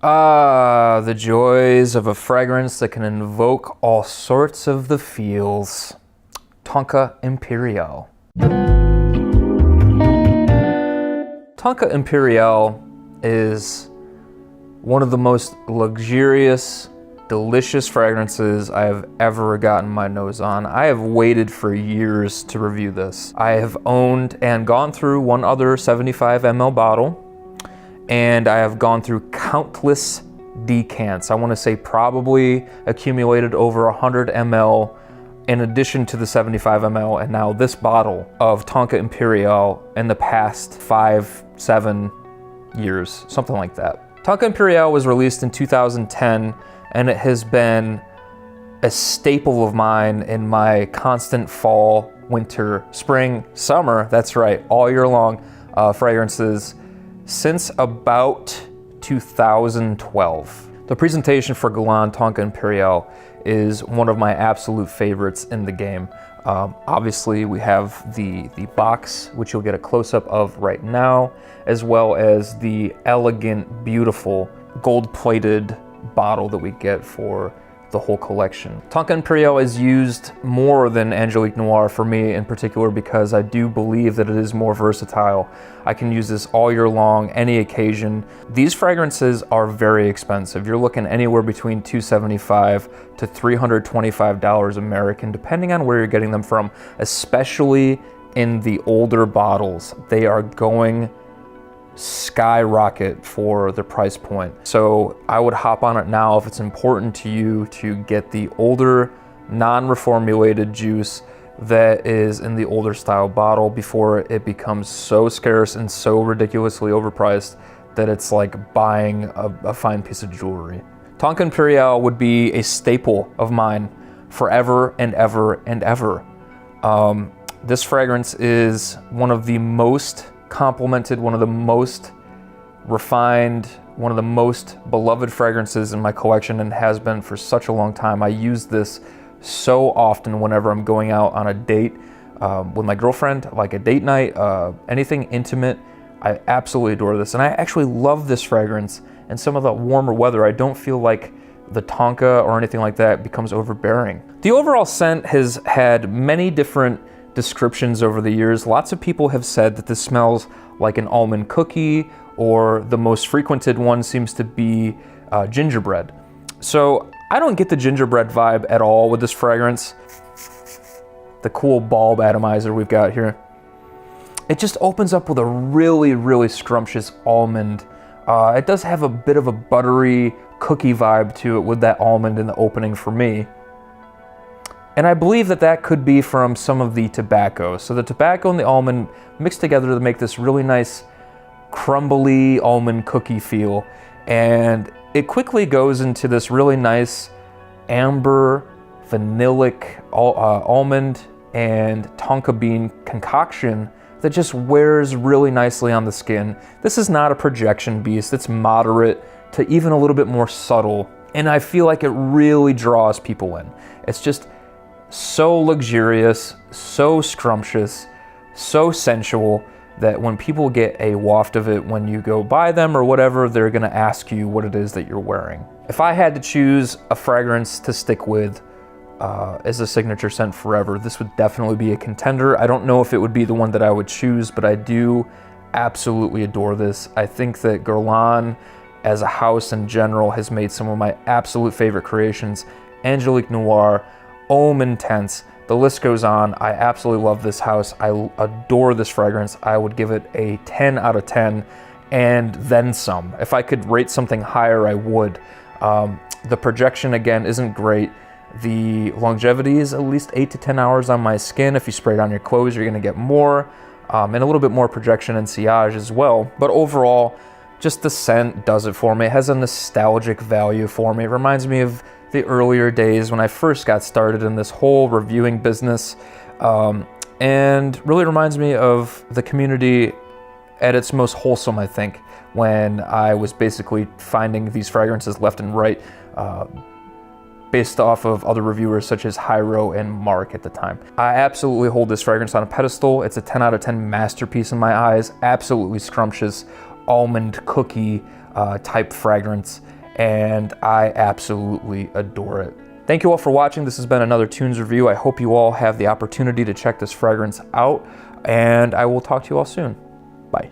Ah, the joys of a fragrance that can invoke all sorts of the feels. Tonka Imperiale. Tonka Imperiale is one of the most luxurious, delicious fragrances I have ever gotten my nose on. I have waited for years to review this. I have owned and gone through one other 75 ml bottle, and I have gone through countless decants. I want to say probably accumulated over 100 ml in addition to the 75 ml, and now this bottle of Tonka Imperiale in the past 5-7 years, something like that. Tonka Imperiale was released in 2010, and it has been a staple of mine in my constant fall, winter, spring, summer, that's right, all year long fragrances since about 2012. The presentation for Guerlain Tonka Imperiale is one of my absolute favorites in the game. Obviously, we have the box, which you'll get a close-up of right now, as well as the elegant, beautiful, gold-plated bottle that we get for the whole collection. Tonka Imperiale is used more than Angelique Noir for me in particular because I do believe that it is more versatile. I can use this all year long, any occasion. These fragrances are very expensive. You're looking anywhere between $275 to $325 American, depending on where you're getting them from, especially in the older bottles. They are going skyrocket for the price point. So I would hop on it now if it's important to you to get the older, non-reformulated juice that is in the older style bottle before it becomes so scarce and so ridiculously overpriced that it's like buying a fine piece of jewelry. Tonka Imperiale would be a staple of mine forever and ever and ever. This fragrance is one of the most complimented, one of the most refined, one of the most beloved fragrances in my collection, and has been for such a long time. I use this so often whenever I'm going out on a date with my girlfriend, like a date night, anything intimate. I absolutely adore this, and I actually love this fragrance in some of the warmer weather. I don't feel like the Tonka or anything like that becomes overbearing. The overall scent has had many different descriptions over the years. Lots of people have said that this smells like an almond cookie, or the most frequented one seems to be gingerbread. So I don't get the gingerbread vibe at all with this fragrance. The cool bulb atomizer we've got here. It just opens up with a really, really scrumptious almond. It does have a bit of a buttery cookie vibe to it with that almond in the opening for me. And I believe that that could be from some of the tobacco. So the tobacco and the almond mixed together to make this really nice, crumbly almond cookie feel. And it quickly goes into this really nice amber, vanillic almond and tonka bean concoction that just wears really nicely on the skin. This is not a projection beast. It's moderate to even a little bit more subtle. And I feel like it really draws people in. It's just so luxurious, so scrumptious, so sensual that when people get a waft of it when you go buy them or whatever, they're gonna ask you what it is that you're wearing. If I had to choose a fragrance to stick with as a signature scent forever, this would definitely be a contender. I don't know if it would be the one that I would choose, but I do absolutely adore this. I think that Guerlain as a house in general has made some of my absolute favorite creations. Angelique Noir, Homme Intense, the list goes on. I absolutely love this house. I adore this fragrance. I would give it a 10 out of 10 and then some. If I could rate something higher, I would. The projection, again, isn't great. The longevity is at least 8 to 10 hours on my skin. If you spray it on your clothes, you're gonna get more, and a little bit more projection and sillage as well. But overall, just the scent does it for me. It has a nostalgic value for me. It reminds me of the earlier days when I first got started in this whole reviewing business, and really reminds me of the community at its most wholesome, I think, when I was basically finding these fragrances left and right, based off of other reviewers such as Hyro and Mark at the time. I absolutely hold this fragrance on a pedestal. It's a 10 out of 10 masterpiece in my eyes. Absolutely scrumptious, almond cookie, type fragrance, and I absolutely adore it. Thank you all for watching. This has been another Tunes review. I hope you all have the opportunity to check this fragrance out, and I will talk to you all soon. Bye.